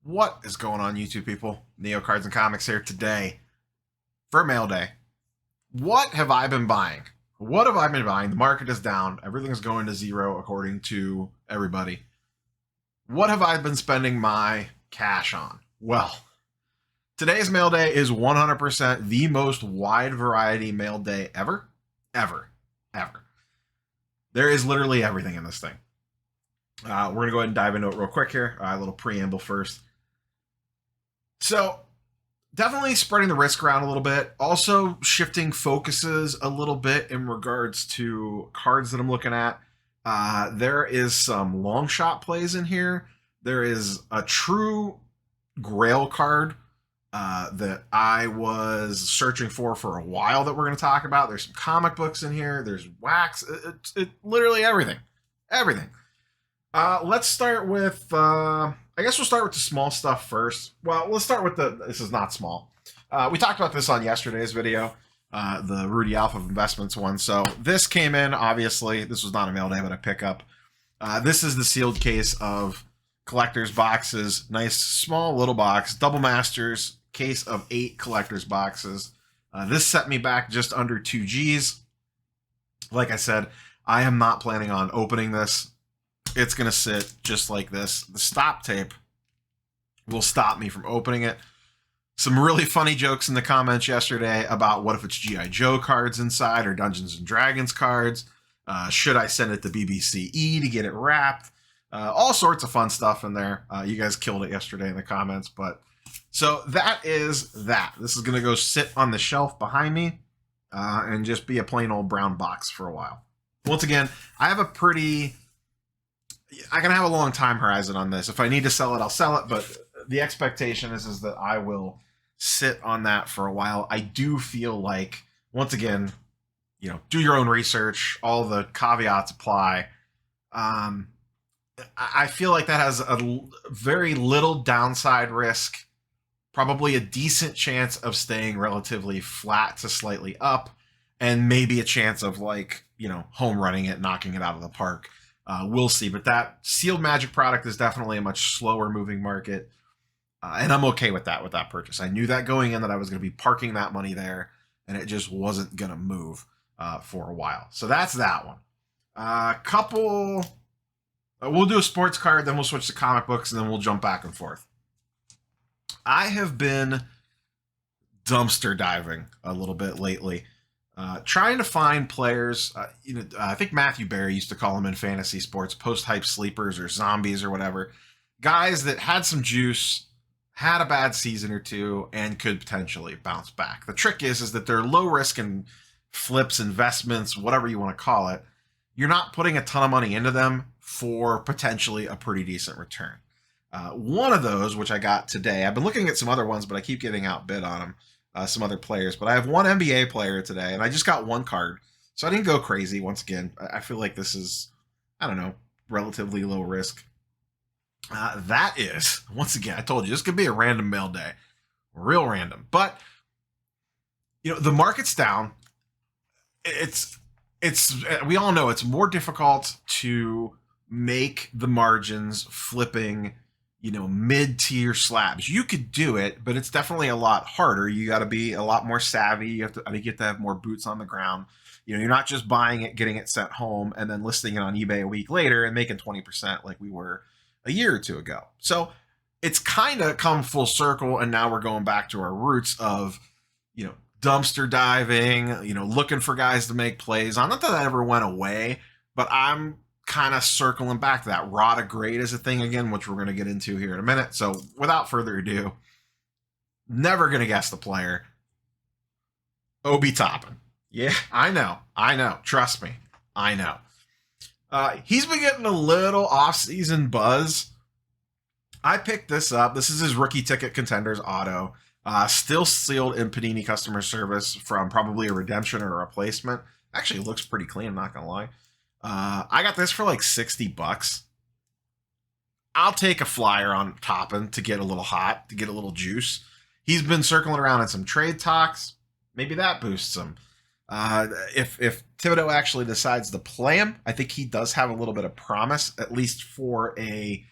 What is going on, YouTube people? Neo Cards and Comics here today for Mail Day. What have I been buying? What have I been buying? The market is down. Everything is going to zero according to everybody. What have I been spending my cash on? Well, today's Mail Day is 100% the most wide variety mail day ever. Ever. There is literally everything in this thing. We're going to go ahead and dive into it real quick here. A little preamble first. So, definitely spreading the risk around a little bit. Also, shifting focuses a little bit in regards to cards that I'm looking at. There is some long shot plays in here. There is a true Grail card that I was searching for a while that we're going to talk about. There's some comic books in here. There's wax. Literally everything. Everything. Let's start with, I guess we'll start with the small stuff first. Well, let's start with this is not small. We talked about this on yesterday's video, the Rudy Alpha of Investments one. So this came in, obviously, this was not a mail day, but a pickup. This is the sealed case of collector's boxes. Nice, small little box, double masters, case of 8 collector's boxes. This set me back just under 2 Gs. Like I said, I am not planning on opening this. It's going to sit just like this. The stop tape will stop me from opening it. Some really funny jokes in the comments yesterday about what if it's G.I. Joe cards inside or Dungeons & Dragons cards. Should I send it to BBCE to get it wrapped? All sorts of fun stuff in there. You guys killed it yesterday in the comments. But so that is that. This is going to go sit on the shelf behind me and just be a plain old brown box for a while. Once again, I have a pretty... I can have a long time horizon on this. If I need to sell it, I'll sell it. But the expectation is that I will sit on that for a while. I do feel like, once again, do your own research. All the caveats apply. I feel like that has a very little downside risk. Probably a decent chance of staying relatively flat to slightly up. And maybe a chance of home running it, knocking it out of the park. We'll see, but that sealed magic product is definitely a much slower moving market, and I'm okay with that purchase. I knew that going in that I was going to be parking that money there, and it just wasn't going to move for a while. So that's that one. We'll do a sports card, then we'll switch to comic books, and then we'll jump back and forth. I have been dumpster diving a little bit lately. Trying to find players, I think Matthew Barry used to call them in fantasy sports, post-hype sleepers or zombies or whatever. Guys that had some juice, had a bad season or two, and could potentially bounce back. The trick is that they're low risk and flips, investments, whatever you want to call it. You're not putting a ton of money into them for potentially a pretty decent return. One of those, which I got today, I've been looking at some other ones, but I keep getting outbid on them. Some other players, but I have one NBA player today, and I just got one card, so I didn't go crazy. Once again, I feel like this is, I don't know, relatively low risk. That is, once again, I told you, this could be a random mail day, real random. But the market's down. It's we all know it's more difficult to make the margins flipping mid-tier slabs. You could do it, but it's definitely a lot harder. You got to be a lot more savvy. You get to have more boots on the ground. You're not just buying it, getting it sent home, and then listing it on eBay a week later and making 20% like we were a year or two ago. So it's kind of come full circle, and now we're going back to our roots of, dumpster diving, looking for guys to make plays. Not that ever went away, but I'm kind of circling back to that. Raw to grade is a thing again, which we're going to get into here in a minute. So without further ado, never going to guess the player. Obi Toppin. Yeah, I know. Trust me, I know. He's been getting a little off-season buzz. I picked this up. This is his rookie ticket contenders auto. Still sealed in Panini customer service from probably a redemption or a replacement. Actually, it looks pretty clean, I'm not going to lie. I got this for like $60. I'll take a flyer on Toppin to get a little hot, to get a little juice. He's been circling around in some trade talks. Maybe that boosts him. If Thibodeau actually decides to play him, I think he does have a little bit of promise, at least for a,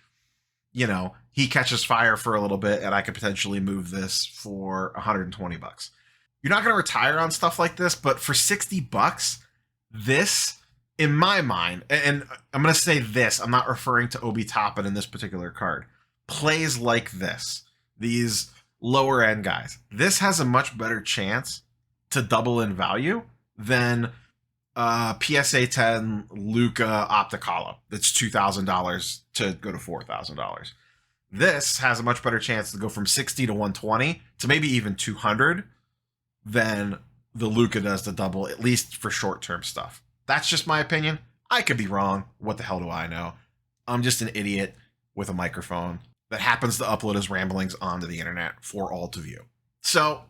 he catches fire for a little bit, and I could potentially move this for 120 bucks. You're not going to retire on stuff like this, but for 60 bucks, this, in my mind, and I'm going to say this, I'm not referring to Obi Toppin in this particular card, plays like this, these lower end guys. This has a much better chance to double in value than PSA 10 Luca Opticala. That's $2,000 to go to $4,000. This has a much better chance to go from 60 to 120 to maybe even 200 than the Luca does to double, at least for short-term stuff. That's just my opinion. I could be wrong. What the hell do I know? I'm just an idiot with a microphone that happens to upload his ramblings onto the internet for all to view. So,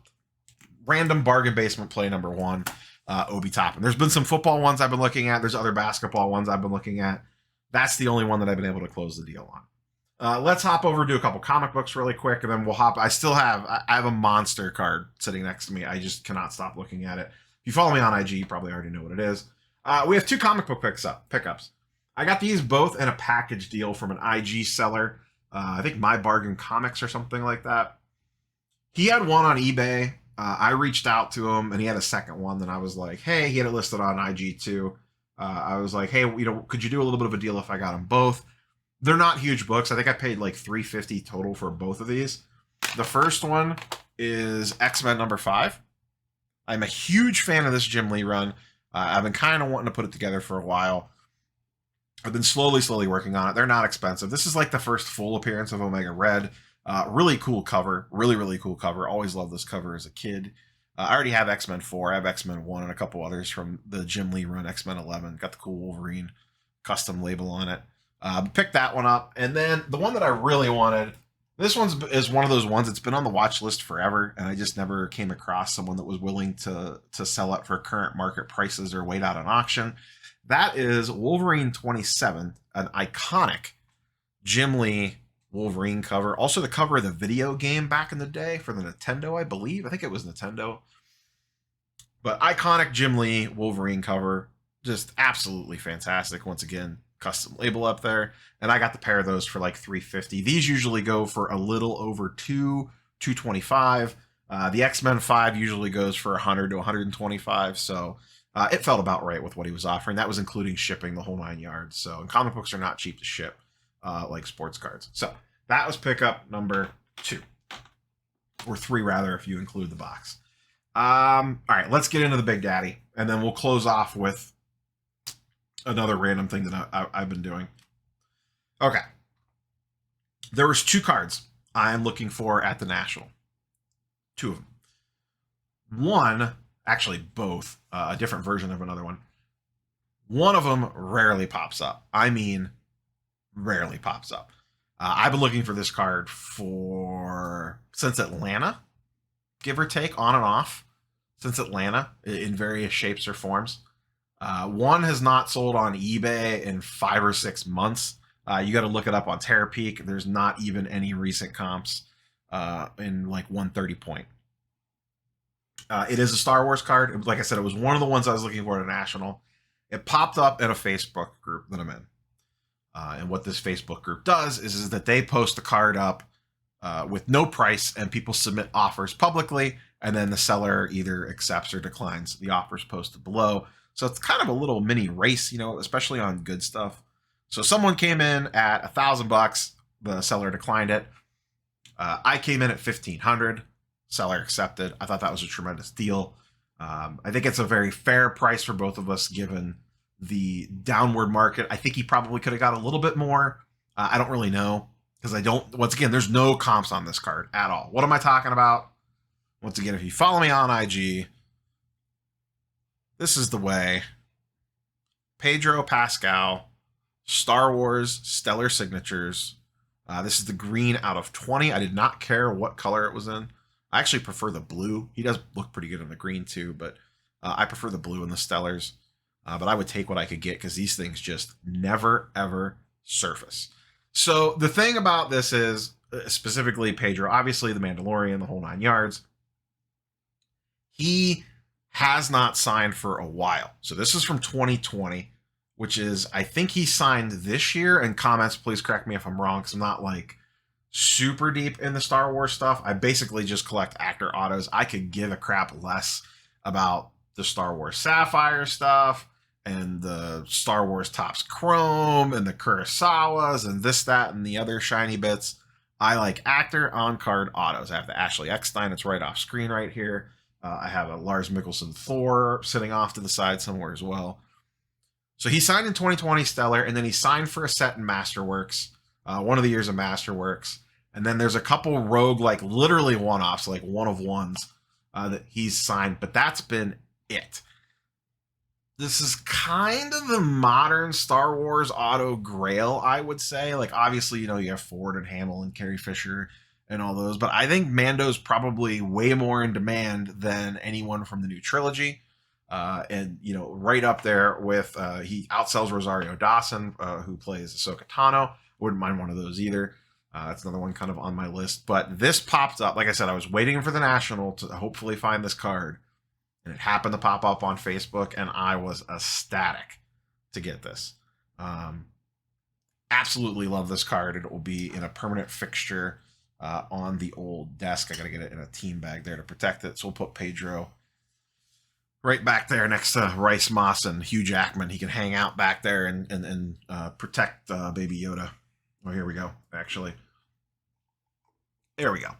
random bargain basement play number one, Obi Toppin. There's been some football ones I've been looking at. There's other basketball ones I've been looking at. That's the only one that I've been able to close the deal on. Let's hop over to a couple comic books really quick, and then we'll hop. I have a monster card sitting next to me. I just cannot stop looking at it. If you follow me on IG, you probably already know what it is. We have two comic book pickups. I got these both in a package deal from an IG seller. I think My Bargain Comics or something like that. He had one on eBay. I reached out to him, and he had a second one. Then I was like, hey, he had it listed on IG too. I was like, hey, could you do a little bit of a deal if I got them both? They're not huge books. I think I paid like $350 total for both of these. The first one is X-Men number 5. I'm a huge fan of this Jim Lee run. I've been kind of wanting to put it together for a while. I've been slowly working on it. They're not expensive. This is like the first full appearance of Omega Red. Really cool cover. Really cool cover. Always loved this cover as a kid. I already have X-Men 4. I have X-Men 1 and a couple others from the Jim Lee run, X-Men 11. Got the cool Wolverine custom label on it. Picked that one up. And then the one that I really wanted, this is one of those ones that's been on the watch list forever, and I just never came across someone that was willing to sell it for current market prices or wait out an auction. That is Wolverine 27, an iconic Jim Lee Wolverine cover. Also the cover of the video game back in the day for the Nintendo, I believe. I think it was Nintendo. But iconic Jim Lee Wolverine cover. Just absolutely fantastic. Once again, custom label up there. And I got the pair of those for like $350. These usually go for a little over $225. The X-Men 5 usually goes for $100 to $125. So it felt about right with what he was offering. That was including shipping the whole 9 yards. So, and comic books are not cheap to ship like sports cards. So that was pickup number 2. Or 3 rather, if you include the box. All right, let's get into the Big Daddy. And then we'll close off with another random thing that I've been doing. Okay. There was 2 cards I am looking for at the National. 2 of them. One, actually both, a different version of another one. One of them rarely pops up. I mean, rarely pops up. I've been looking for this card since Atlanta, give or take, on and off, since Atlanta, in various shapes or forms. One has not sold on eBay in 5 or 6 months. You got to look it up on Terapeak. There's not even any recent comps in like 130 point. It is a Star Wars card. Like I said, it was one of the ones I was looking for at a National. It popped up in a Facebook group that I'm in. And what this Facebook group does is that they post the card up with no price, and people submit offers publicly, and then the seller either accepts or declines the offers posted below. So it's kind of a little mini race, especially on good stuff. So someone came in at $1,000. The seller declined it. I came in at $1,500. Seller accepted. I thought that was a tremendous deal. I think it's a very fair price for both of us given the downward market. I think he probably could have got a little bit more. I don't really know because once again, there's no comps on this card at all. What am I talking about? Once again, if you follow me on IG, this is the way. Pedro Pascal, Star Wars Stellar Signatures. This is the green out of 20. I did not care what color it was in. I actually prefer the blue. He does look pretty good in the green too, but I prefer the blue in the Stellars. But I would take what I could get because these things just never, ever surface. So the thing about this is, specifically Pedro, obviously the Mandalorian, the whole 9 yards, he has not signed for a while. So this is from 2020, which is, I think he signed this year. And comments, please correct me if I'm wrong, because I'm not like super deep in the Star Wars stuff. I basically just collect actor autos. I could give a crap less about the Star Wars Sapphire stuff and the Star Wars Topps Chrome and the Kurosawas and this, that, and the other shiny bits. I like actor on-card autos. I have the Ashley Eckstein. It's right off screen right here. I have a Lars Mikkelsen Thor sitting off to the side somewhere as well. So he signed in 2020 Stellar, and then he signed for a set in Masterworks, one of the years of Masterworks. And then there's a couple rogue, like literally one-offs, like one of ones that he's signed, but that's been it. This is kind of the modern Star Wars auto Grail, I would say. Like, obviously, you know, you have Ford and Hamill and Carrie Fisher and all those, but I think Mando's probably way more in demand than anyone from the new trilogy. And, you know, right up there with, he outsells Rosario Dawson, who plays Ahsoka Tano. Wouldn't mind one of those either. That's another one kind of on my list. But this popped up. Like I said, I was waiting for the National to hopefully find this card. And it happened to pop up on Facebook, and I was ecstatic to get this. Absolutely love this card. It will be in a permanent fixture on the old desk. I got to get it in a team bag there to protect it. So we'll put Pedro right back there next to Rice Moss and Hugh Jackman. He can hang out back there and protect Baby Yoda. Oh, here we go, actually. There we go.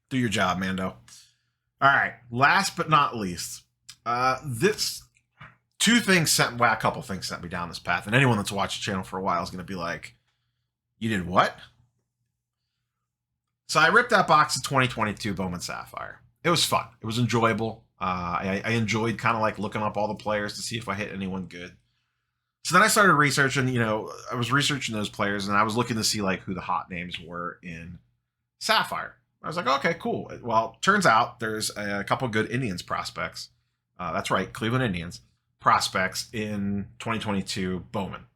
Do your job, Mando. All right, last but not least, this a couple things sent me down this path, and anyone that's watched the channel for a while is going to be like, you did what? So I ripped that box of 2022 Bowman Sapphire. It was fun. It was enjoyable. I enjoyed kind of like looking up all the players to see if I hit anyone good. So then I started researching, you know, I was researching those players, and I was looking to see like who the hot names were in Sapphire. I was like, okay, cool. Well, turns out there's a couple good Indians prospects. That's right, Cleveland Indians prospects in 2022 Bowman.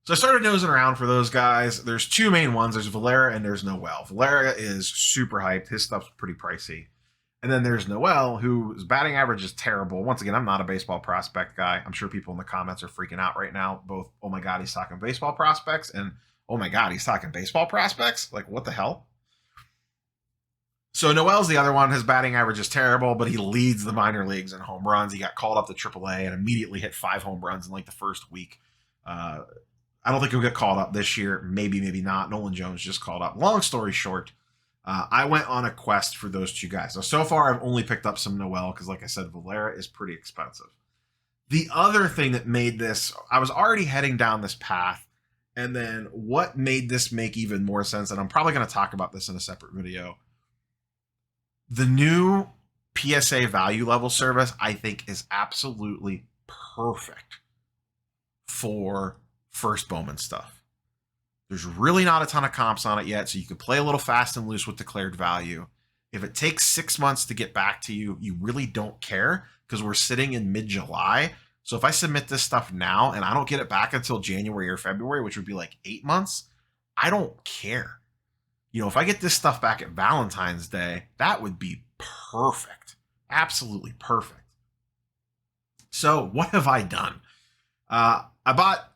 So I started nosing around for those guys. There's two main ones. There's Valera and there's Noel. Valera is super hyped. His stuff's pretty pricey. And then there's Noel, whose batting average is terrible. Once again, I'm not a baseball prospect guy. I'm sure people in the comments are freaking out right now. Both, oh my God, he's talking baseball prospects, and oh my God, he's talking baseball prospects? Like, what the hell? So Noel's the other one. His batting average is terrible, but he leads the minor leagues in home runs. He got called up to AAA and immediately hit 5 home runs in like the first week. I don't think he'll get called up this year. Maybe, maybe not. Nolan Jones just called up. Long story short, I went on a quest for those two guys. Now, so far, I've only picked up some Noel because, like I said, Valera is pretty expensive. The other thing that made this, I was already heading down this path, and then what made this make even more sense, and I'm probably going to talk about this in a separate video, the new PSA value level service, I think, is absolutely perfect for first Bowman stuff. There's really not a ton of comps on it yet, so you can play a little fast and loose with declared value. If it takes 6 months to get back to you, you really don't care because we're sitting in mid-July. So if I submit this stuff now and I don't get it back until January or February, which would be like 8 months, I don't care. You know, if I get this stuff back at Valentine's Day, that would be perfect. Absolutely perfect. So what have I done? I bought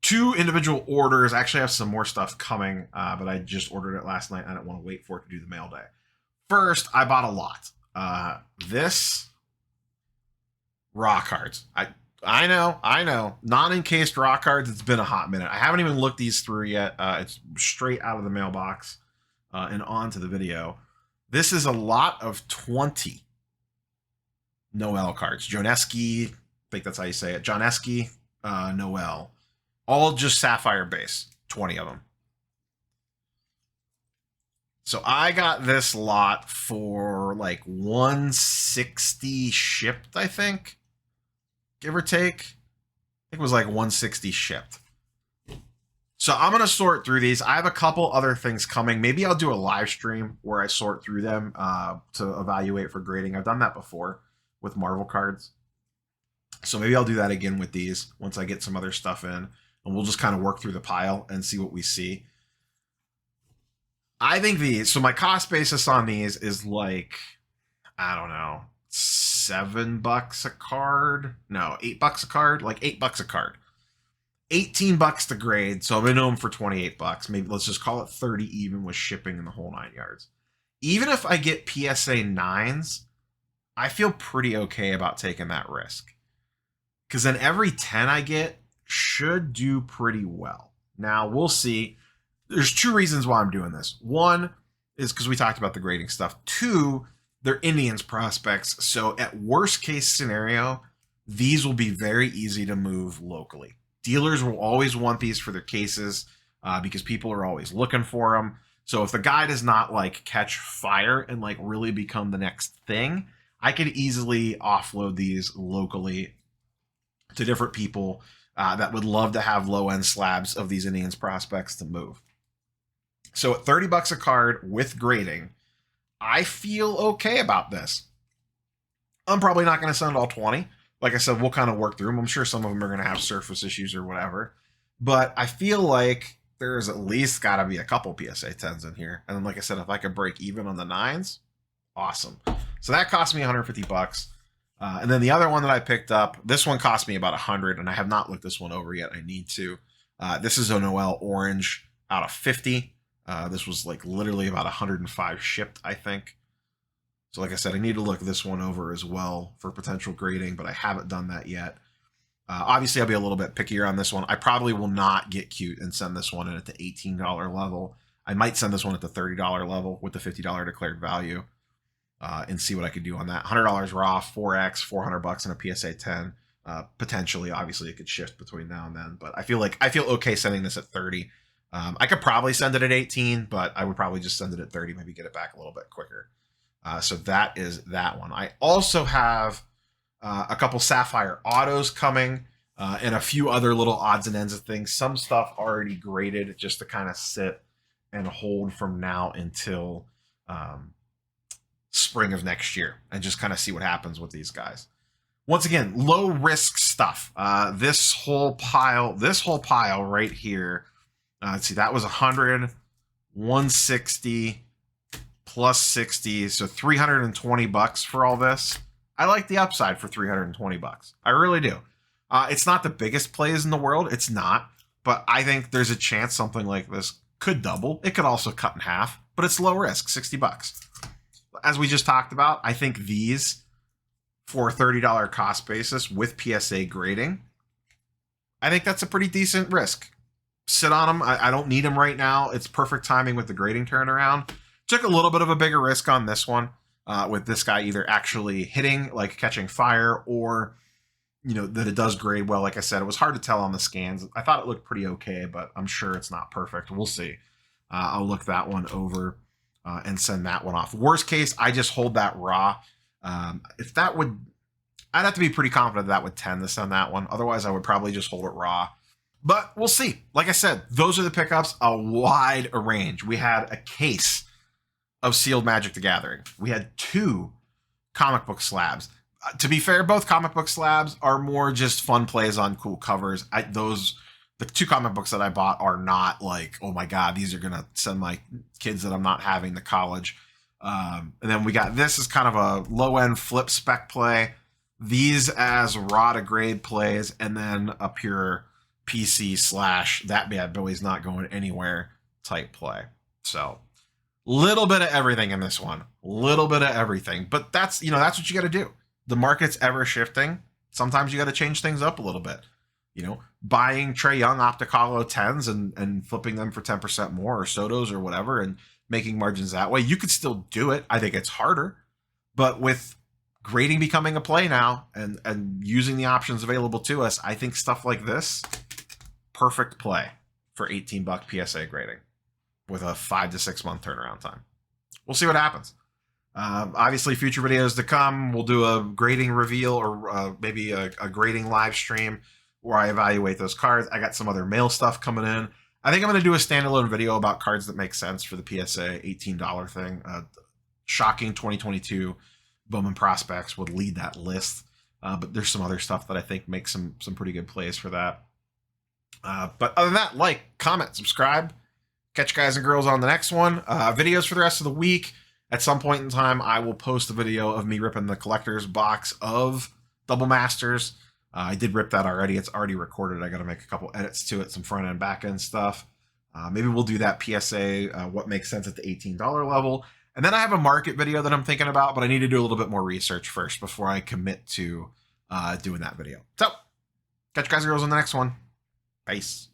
2 individual orders. I actually have some more stuff coming, but I just ordered it last night. I didn't want to wait for it to do the mail day. First, I bought a lot. This raw cards. I know. Non-encased raw cards. It's been a hot minute. I haven't even looked these through yet. It's straight out of the mailbox and onto the video. This is a lot of 20 Noel cards. Joneski, I think that's how you say it. Joneski, Noel. All just Sapphire base, 20 of them. So I got this lot for like 160 shipped, I think. Give or take. I think it was like 160 shipped. So I'm going to sort through these. I have a couple other things coming. Maybe I'll do a live stream where I sort through them to evaluate for grading. I've done that before with Marvel cards. So maybe I'll do that again with these once I get some other stuff in. And we'll just kind of work through the pile and see what we see. I think these, so my cost basis on these is like, I don't know, $7 a card? No, $8 a card? Like $8 a card. $18 to grade, so I'm into them for $28. Maybe let's just call it 30 even with shipping and the whole 9 yards. Even if I get PSA 9s, I feel pretty okay about taking that risk. Because then every 10 I get should do pretty well. Now, we'll see. There's 2 reasons why I'm doing this. One is because we talked about the grading stuff. 2, they're Indians prospects, so at worst case scenario, these will be very easy to move locally. Dealers will always want these for their cases because people are always looking for them. So if the guy does not like catch fire and like really become the next thing, I could easily offload these locally to different people that would love to have low end slabs of these Indians prospects to move. So at $30 a card with grading, I feel okay about this. I'm probably not going to send all 20. Like I said, we'll kind of work through them. I'm sure some of them are going to have surface issues or whatever. But I feel like there's at least got to be a couple PSA 10s in here. And then, like I said, if I could break even on the 9s, awesome. So that cost me $150. And then the other one that I picked up, this one cost me about $100, and I have not looked this one over yet. I need to. This is a Noel Orange out of 50. This was like literally about 105 shipped, I think. So like I said, I need to look this one over as well for potential grading, but I haven't done that yet. Obviously, I'll be a little bit pickier on this one. I probably will not get cute and send this one in at the $18 level. I might send this one at the $30 level with the $50 declared value and see what I could do on that. $100 raw, 4X, $400 in a PSA 10. Potentially, obviously, it could shift between now and then, but I feel okay sending this at 30. I could probably send it at 18, but I would probably just send it at 30, maybe get it back a little bit quicker. So that is that one. I also have a couple Sapphire autos coming and a few other little odds and ends of things. Some stuff already graded just to kind of sit and hold from now until spring of next year and just kind of see what happens with these guys. Once again, low risk stuff. This whole pile right here. Let's see, that was 100, 160 plus 60, so $320 for all this. I like the upside for $320. I really do. It's not the biggest plays in the world. It's not, but I think there's a chance something like this could double. It could also cut in half, but it's low risk, $60. As we just talked about, I think these for a $30 cost basis with PSA grading, I think that's a pretty decent risk. Sit on them. I don't need them right now. It's perfect timing with the grading turnaround. Took a little bit of a bigger risk on this one with this guy either actually hitting, like catching fire, or, you know, that it does grade well. Like I said, it was hard to tell on the scans. I thought it looked pretty okay, but I'm sure it's not perfect. We'll see. I'll look that one over and send that one off. Worst case, I just hold that raw. If that would, I'd have to be pretty confident that would tend to send that one. Otherwise, I would probably just hold it raw. But we'll see. Like I said, those are the pickups, a wide range. We had a case of sealed Magic the Gathering. We had 2 comic book slabs. To be fair, both comic book slabs are more just fun plays on cool covers. The 2 comic books that I bought are not like, oh my God, these are going to send my kids that I'm not having to college. And then we got this as kind of a low end flip spec play. These as raw to grade plays, and then a pure PC / that bad boy's not going anywhere type play. So little bit of everything in this one, little bit of everything, but that's what you got to do. The market's ever shifting. Sometimes you got to change things up a little bit, buying Trae Young Opticalo 10s and flipping them for 10% more, or Sotos or whatever, and making margins that way. You could still do it. I think it's harder, but with grading becoming a play now and using the options available to us, I think stuff like this, perfect play for $18 PSA grading with a 5 to 6 month turnaround time. We'll see what happens. Obviously, future videos to come. We'll do a grading reveal or maybe a grading live stream where I evaluate those cards. I got some other mail stuff coming in. I think I'm going to do a standalone video about cards that make sense for the PSA $18 thing. Shocking 2022 Bowman prospects would lead that list. But there's some other stuff that I think makes some pretty good plays for that. But other than that, like, comment, subscribe. Catch you guys and girls on the next one. Videos for the rest of the week. At some point in time, I will post a video of me ripping the collector's box of Double Masters. I did rip that already. It's already recorded. I got to make a couple edits to it, some front end, back end stuff. Maybe we'll do that PSA, what makes sense at the $18 level. And then I have a market video that I'm thinking about, but I need to do a little bit more research first before I commit to doing that video. So, catch you guys and girls on the next one. Peace.